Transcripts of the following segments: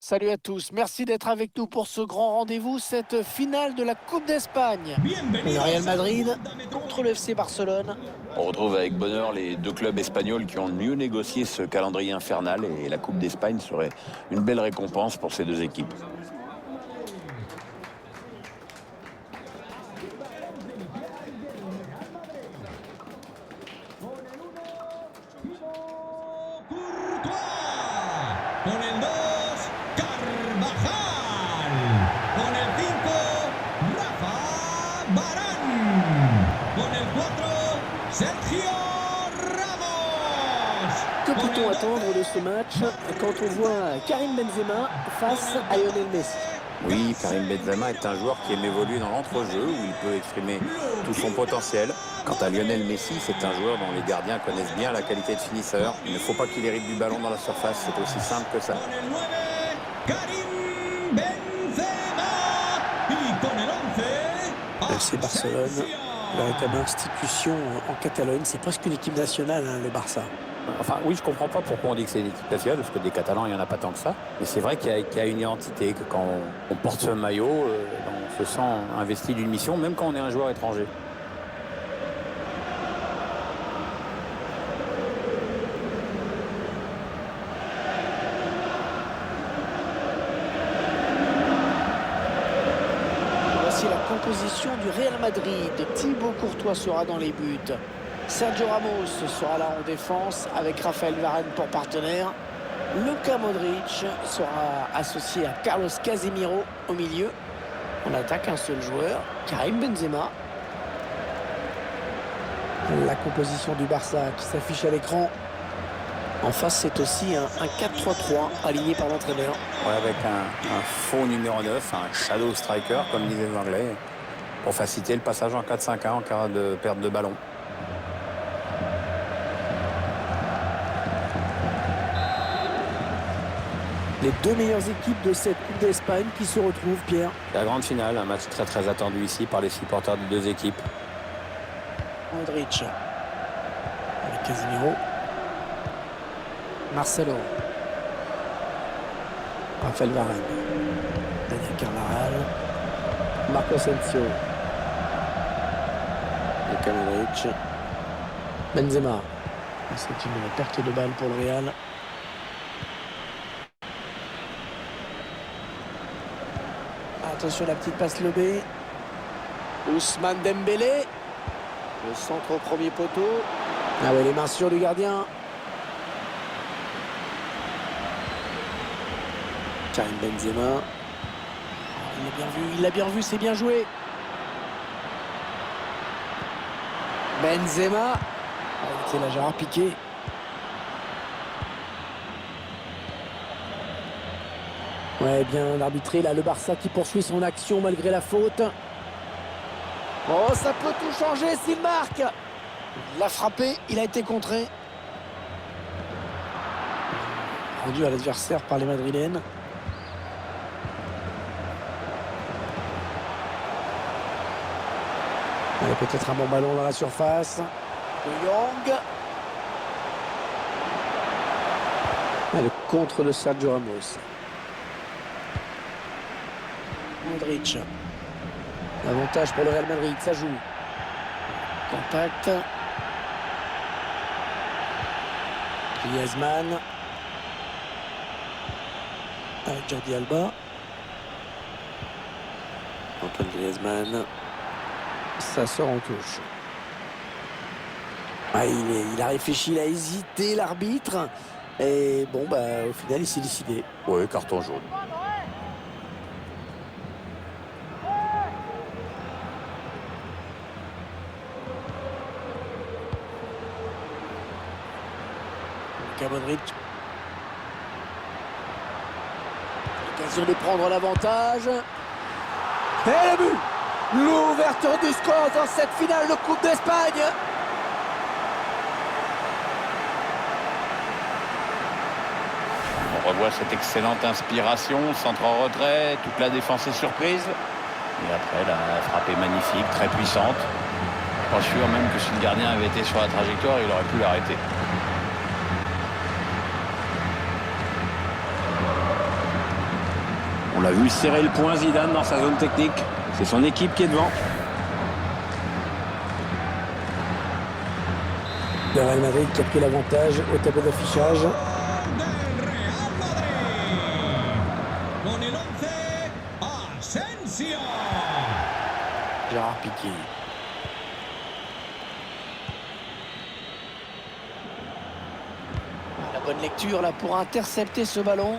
Salut à tous, merci d'être avec nous pour ce grand rendez-vous, cette finale de la Coupe d'Espagne. Le Real Madrid contre le FC Barcelone. On retrouve avec bonheur les deux clubs espagnols qui ont le mieux négocié ce calendrier infernal et la Coupe d'Espagne serait une belle récompense pour ces deux équipes. Que peut-on attendre de ce match quand on voit Karim Benzema face à Lionel Messi? Oui, Karim Benzema est un joueur qui aime évoluer dans l'entrejeu où il peut exprimer tout son potentiel. Quant à Lionel Messi, c'est un joueur dont les gardiens connaissent bien la qualité de finisseur. Il ne faut pas qu'il hérite du ballon dans la surface, c'est aussi simple que ça. Le FC Barcelone, véritable institution en Catalogne, c'est presque une équipe nationale, hein, le Barça. Enfin, oui, je comprends pas pourquoi on dit que c'est une équipe nationale, parce que des Catalans, il n'y en a pas tant que ça. Mais c'est vrai qu'il y a une identité, que quand on porte ce maillot, on se sent investi d'une mission, même quand on est un joueur étranger. Voici la composition du Real Madrid. Thibaut Courtois sera dans les buts. Sergio Ramos sera là en défense avec Raphaël Varane pour partenaire. Luka Modric sera associé à Carlos Casemiro au milieu. On attaque un seul joueur, Karim Benzema. La composition du Barça qui s'affiche à l'écran. En face, c'est aussi un 4-3-3 aligné par l'entraîneur. Ouais, avec un faux numéro 9, un shadow striker, comme disaient les Anglais, pour faciliter le passage en 4-5-1 en cas de perte de ballon. Les deux meilleures équipes de cette Coupe d'Espagne qui se retrouvent, Pierre. La grande finale, un match très attendu ici par les supporters des deux équipes. Modric avec Casemiro. Marcelo. Raphaël Varane. Daniel Carvajal. Marco Asensio. Luka Modric. Benzema. C'est une perte de balle pour le Real. Attention la petite passe lobée. Ousmane Dembélé. Le centre au premier poteau. Ah ouais, les mains sûres du gardien. Karim Benzema. Il l'a bien vu, c'est bien joué. Benzema. C'est là, Gérard Piqué. Ouais, bien arbitré là, le Barça qui poursuit son action malgré la faute. Oh, ça peut tout changer s'il marque. Il l'a frappé, il a été contré. Rendu à l'adversaire par les Madrilènes. Peut-être un bon ballon dans la surface. De Jong. Et le contre de Sergio Ramos. Modric. L'avantage pour le Real Madrid, ça joue. Contact. Griezmann. Avec Jordi Alba. Antoine Griezmann. Ça sort en touche. Ah, il a réfléchi, il a hésité, l'arbitre. Et bon, au final, il s'est décidé. Oui, carton jaune. Modric. L'occasion de prendre l'avantage. Et le but! L'ouverture du score dans cette finale de Coupe d'Espagne. On revoit cette excellente inspiration, centre en retrait, toute la défense est surprise. Et après, la frappe est magnifique, très puissante. Pas sûr même que si le gardien avait été sur la trajectoire, il aurait pu l'arrêter. On l'a vu serrer le poing Zidane dans sa zone technique. C'est son équipe qui est devant. Le Real Madrid qui a pris l'avantage au tableau d'affichage. Gérard Piqué. La bonne lecture là pour intercepter ce ballon.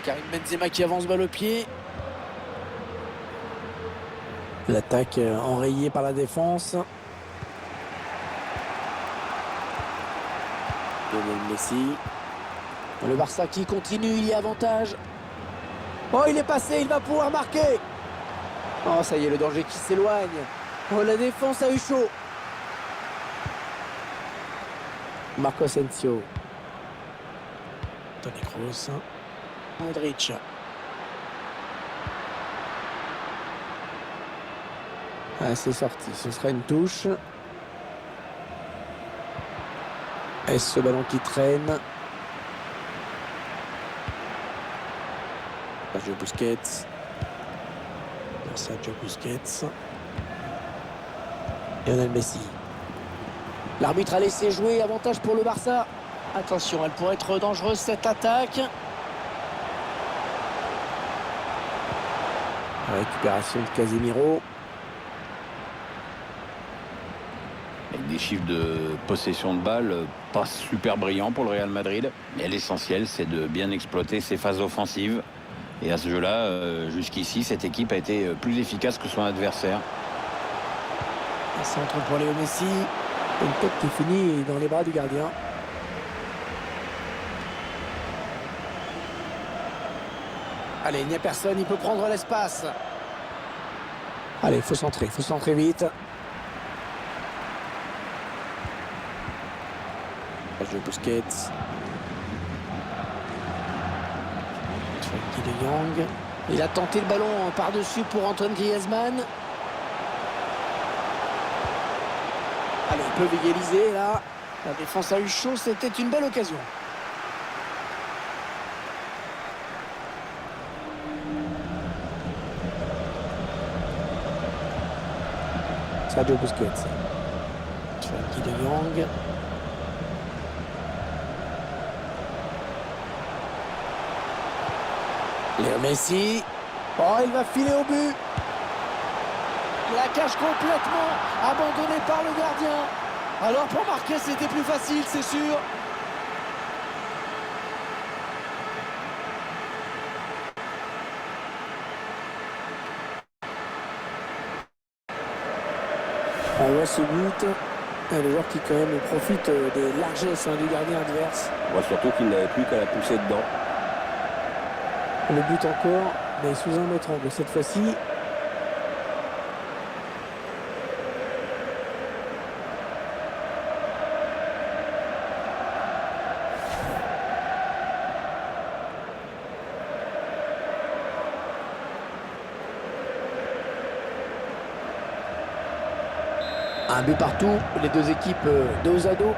Karim Benzema qui avance balle au pied. L'attaque enrayée par la défense. Lionel Messi. Le Barça qui continue, il y a avantage. Oh, il est passé, il va pouvoir marquer. Oh, ça y est, le danger qui s'éloigne. Oh, la défense a eu chaud. Marco Asensio. Toni Kroos. Modric. Ah, c'est sorti, ce sera une touche. Est-ce ce ballon qui traîne? Sergio Busquets. Sergio Busquets. Lionel Messi. L'arbitre a laissé jouer, avantage pour le Barça. Attention, elle pourrait être dangereuse cette attaque. Récupération de Casemiro. Avec des chiffres de possession de balle pas super brillants pour le Real Madrid. Mais l'essentiel, c'est de bien exploiter ses phases offensives. Et à ce jeu-là, jusqu'ici, cette équipe a été plus efficace que son adversaire. Un centre pour Léo Messi. Une tête qui finit dans les bras du gardien. Allez, il n'y a personne, il peut prendre l'espace. Allez, il faut centrer vite. Sergio Busquets. Frenkie de Jong. Il a tenté le ballon par-dessus pour Antoine Griezmann. Allez, ils peuvent égaliser là. La défense a eu chaud, c'était une belle occasion. Sergio Busquets. Frenkie de Jong. Léo Messi. Oh, il va filer au but. Il la cache complètement. Abandonné par le gardien. Alors pour marquer, c'était plus facile, c'est sûr. On voit ce but. Le joueur qui quand même profite des largesses du gardien adverse. On voit surtout qu'il n'avait plus qu'à la pousser dedans. Le but encore, mais sous un autre angle cette fois-ci. Un but partout, les deux équipes dos à dos.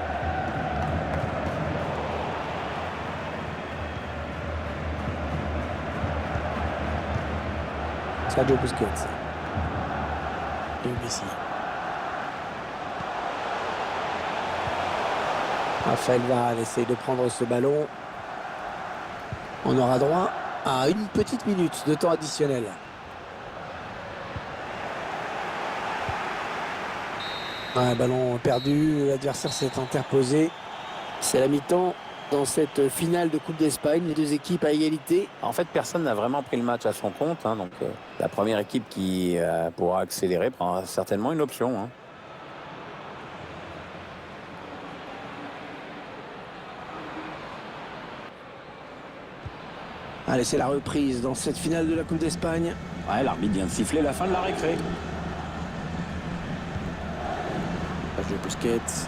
Sergio Busquets. Et Messi. Raphaël Varane essaye de prendre ce ballon. On aura droit à une petite minute de temps additionnel. Un ballon perdu, l'adversaire s'est interposé. C'est la mi-temps dans cette finale de Coupe d'Espagne, les deux équipes à égalité. En fait, personne n'a vraiment pris le match à son compte. Donc, la première équipe qui pourra accélérer prendra certainement une option. Allez, c'est la reprise dans cette finale de la Coupe d'Espagne. Ouais, l'arbitre vient de siffler la fin de la récré. Sergio Busquets.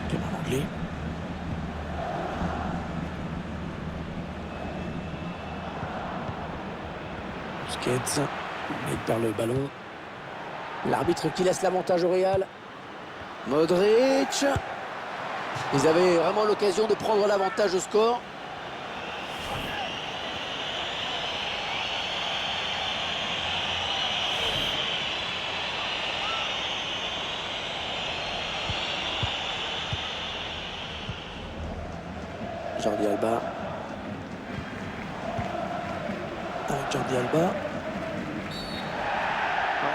Quel anglais. Busquets. Il perd le ballon. L'arbitre qui laisse l'avantage au Real. Modric. Ils avaient vraiment l'occasion de prendre l'avantage au score. Jordi Alba. Avec Jordi Alba.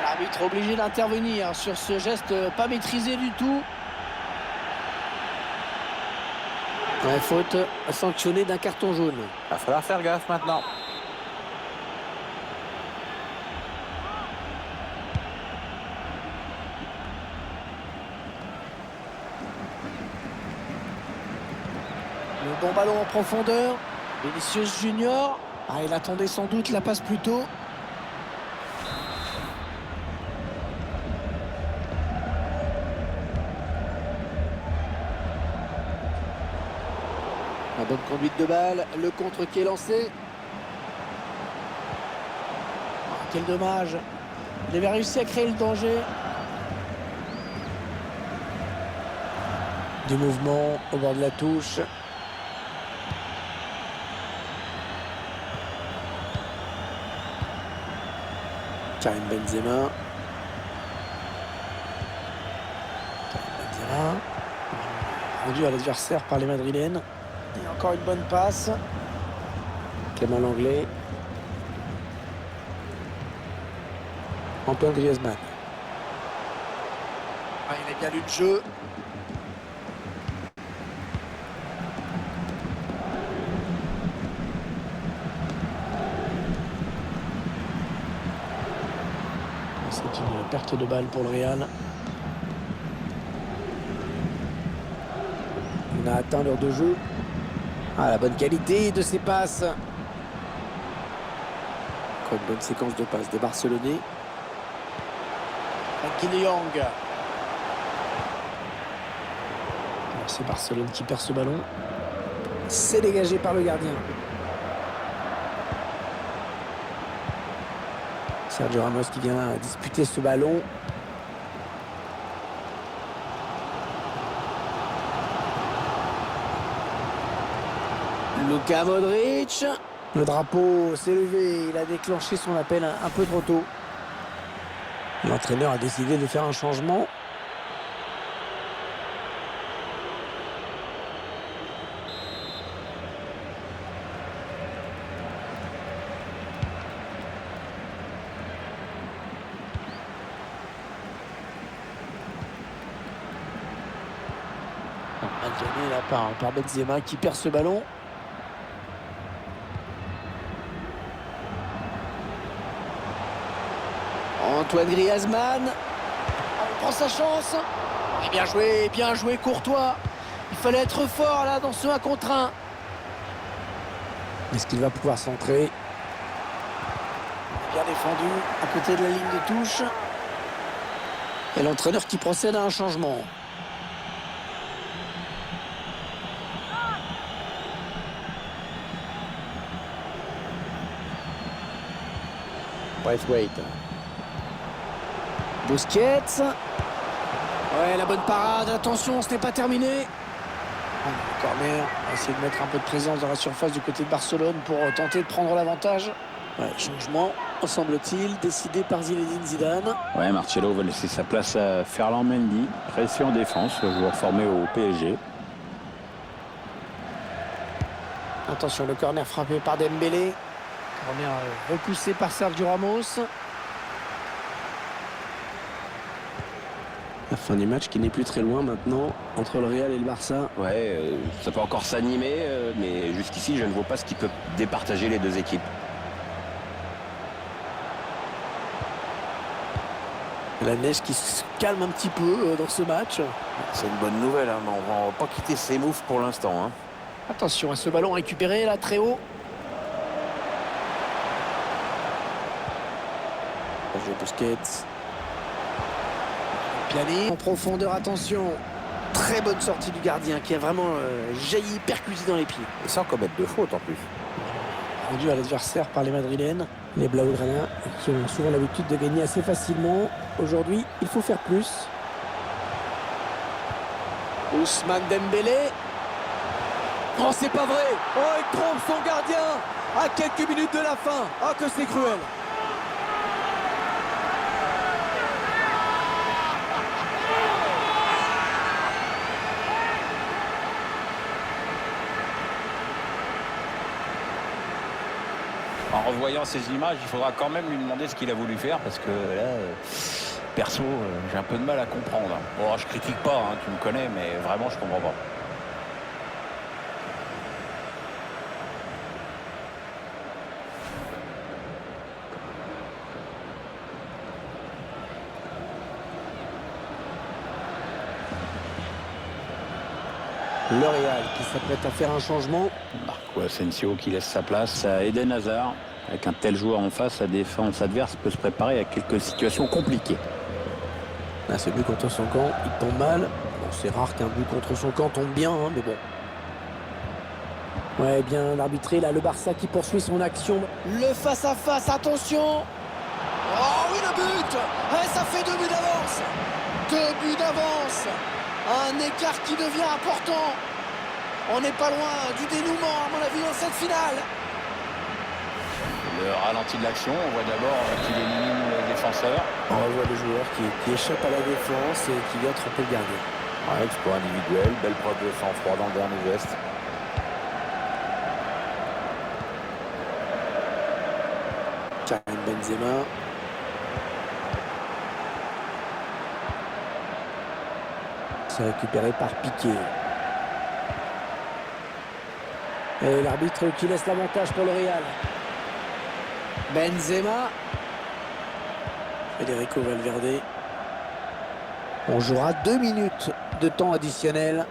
L'arbitre obligé d'intervenir sur ce geste pas maîtrisé du tout. Ouais, faute sanctionnée d'un carton jaune. Il va falloir faire gaffe maintenant. Le bon ballon en profondeur. Vinicius Junior. Ah, il attendait sans doute la passe plus tôt. La bonne conduite de balle, le contre qui est lancé. Ah, quel dommage. Il avait réussi à créer le danger. Du mouvement au bord de la touche. Karim Benzema. Rendu à l'adversaire par les Madrilènes. Et encore une bonne passe. Clément Langlais. Antoine Griezmann. Ah, il a bien lu le jeu. C'est une perte de balle pour le Real. On a atteint l'heure de jeu. Ah, la bonne qualité de ses passes. Encore une bonne séquence de passes des Barcelonais. Frenkie de Jong. C'est Barcelone qui perd ce ballon. C'est dégagé par le gardien. Sergio Ramos qui vient disputer ce ballon. Luka Modric. Le drapeau s'est levé. Il a déclenché son appel un peu trop tôt. L'entraîneur a décidé de faire un changement. Gagné là par Benzema qui perd ce ballon. Antoine Griezmann. On prend sa chance. Et bien joué Courtois. Il fallait être fort là dans ce 1 contre 1. Est-ce qu'il va pouvoir centrer? Bien défendu à côté de la ligne de touche. Et l'entraîneur qui procède à un changement. Braithwaite. Busquets. Ouais, la bonne parade. Attention, ce n'est pas terminé. Corner. On va essayer de mettre un peu de présence dans la surface du côté de Barcelone pour tenter de prendre l'avantage. Ouais, changement, semble-t-il, décidé par Zinedine Zidane. Ouais, Marcelo va laisser sa place à Ferland Mendy. Pression en défense, le joueur formé au PSG. Attention, le corner frappé par Dembélé. Corner repoussé par Sergio Ramos. La fin du match qui n'est plus très loin maintenant entre le Real et le Barça. Ouais, ça peut encore s'animer, mais jusqu'ici, je ne vois pas ce qui peut départager les deux équipes. La neige qui se calme un petit peu dans ce match. C'est une bonne nouvelle, hein, mais on va pas quitter ces moves pour l'instant. Hein. Attention à ce ballon récupéré là très haut. Sergio Busquets. Piani. En profondeur, attention. Très bonne sortie du gardien qui a vraiment jailli, percuté dans les pieds. Et sans commettre de faute en plus. Rendu à l'adversaire par les Madrilènes. Les Blaugrana qui ont souvent l'habitude de gagner assez facilement. Aujourd'hui, il faut faire plus. Ousmane Dembélé. Oh, c'est pas vrai. Oh, il trompe son gardien à quelques minutes de la fin. Ah, que c'est cruel. en revoyant ces images, il faudra quand même lui demander ce qu'il a voulu faire parce que là, perso, j'ai un peu de mal à comprendre. Bon, je critique pas, hein, tu me connais, mais vraiment, je comprends pas. Le Real qui s'apprête à faire un changement. Marco Asensio qui laisse sa place à Eden Hazard. Avec un tel joueur en face, la défense adverse peut se préparer à quelques situations compliquées. Là, ce but contre son camp, il tombe mal. Bon, c'est rare qu'un but contre son camp tombe bien, hein, mais bon. Ouais, bien arbitré. Là, le Barça qui poursuit son action. Le face-à-face, attention. Oh oui, le but. Ouais, ça fait 2 buts d'avance. 2 buts d'avance. Un écart qui devient important. On n'est pas loin du dénouement, à mon avis, dans cette finale. Le ralenti de l'action, on voit d'abord qu'il élimine le défenseur. On revoit le joueur qui échappe à la défense et qui vient tromper le gardien. Ouais, exploit individuel, belle preuve de sang-froid dans le dernier geste. Karim Benzema. C'est récupéré par Piqué. Et l'arbitre qui laisse l'avantage pour le Real. Benzema. Federico Valverde. On jouera 2 minutes de temps additionnel.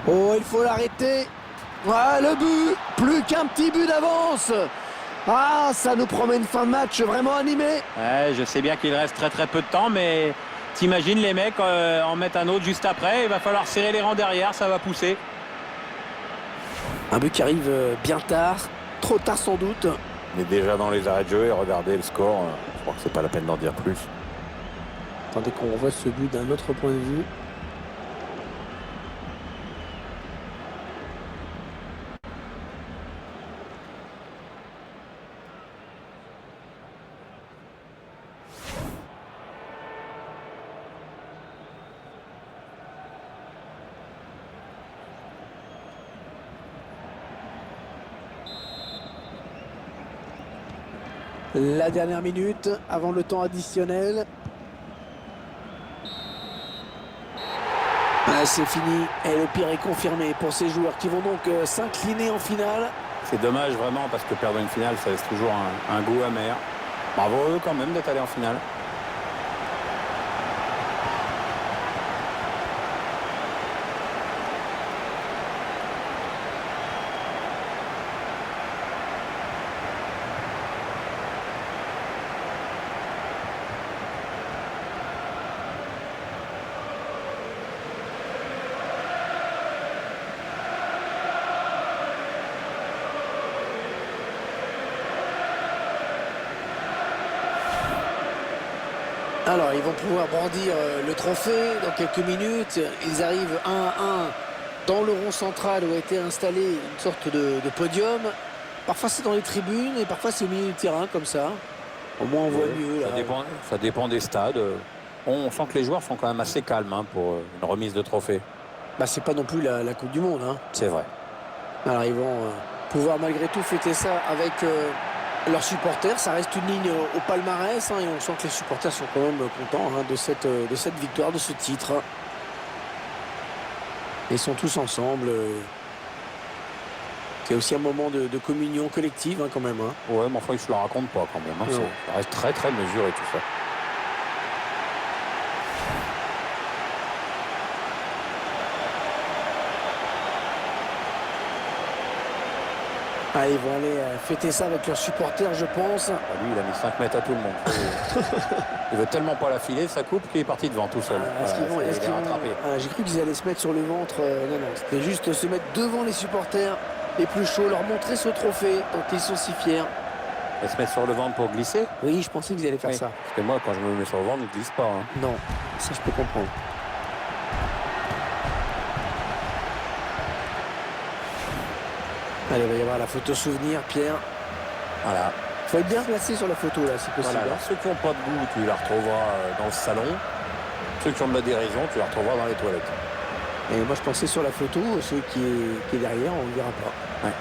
Oh, il faut l'arrêter. Ah, le but. Plus qu'un petit but d'avance. Ah, ça nous promet une fin de match vraiment animée. Ouais, je sais bien qu'il reste très peu de temps, mais t'imagines les mecs en mettre un autre juste après. Il va falloir serrer les rangs derrière, ça va pousser. Un but qui arrive bien tard, trop tard sans doute. On est déjà dans les arrêts de jeu et regardez le score. Je crois que c'est pas la peine d'en dire plus. Attendez qu'on revoie ce but d'un autre point de vue. La dernière minute avant le temps additionnel. Ah, c'est fini et le pire est confirmé pour ces joueurs qui vont donc s'incliner en finale. C'est dommage vraiment parce que perdre une finale, ça laisse toujours un goût amer. Bravo eux quand même d'être allés en finale. Alors, ils vont pouvoir brandir le trophée dans quelques minutes. Ils arrivent 1-1 dans le rond central où a été installé une sorte de podium. Parfois, c'est dans les tribunes et parfois, c'est au milieu du terrain, comme ça. Au moins, on voit mieux. Là. Ça dépend des stades. On sent que les joueurs sont quand même assez calmes pour une remise de trophée. Bah, c'est pas non plus la Coupe du Monde. Hein. C'est vrai. Alors, ils vont pouvoir malgré tout fêter ça avec leurs supporters. Ça reste une ligne au palmarès. Hein, et on sent que les supporters sont quand même contents de cette victoire, de ce titre. Ils sont tous ensemble. C'est aussi un moment de communion collective quand même. Hein. Ouais, mais enfin, ils se la racontent pas quand même. Hein. Ça reste très mesuré tout ça. Ah, ils vont aller fêter ça avec leurs supporters, je pense. Lui, il a mis 5 mètres à tout le monde. Il veut tellement pas la filer, sa coupe, qu'il est parti devant tout seul. J'ai cru qu'ils allaient se mettre sur le ventre. Non, c'était juste se mettre devant les supporters les plus chauds, leur montrer ce trophée dont ils sont si fiers. Et se mettre sur le ventre pour glisser? Oui, je pensais qu'ils allaient faire ça. Parce que moi, quand je me mets sur le ventre, je ne glisse pas. Hein. Non, ça je peux comprendre. Allez, il va y avoir la photo souvenir, Pierre. Voilà. Il faut être bien placé sur la photo, là, si possible. Voilà. Alors, ceux qui n'ont pas de goût, tu la retrouveras dans le salon. Ceux qui ont de la dérision, tu la retrouveras dans les toilettes. Et moi je pensais sur la photo, celui qui est derrière, on ne le verra pas. Ouais.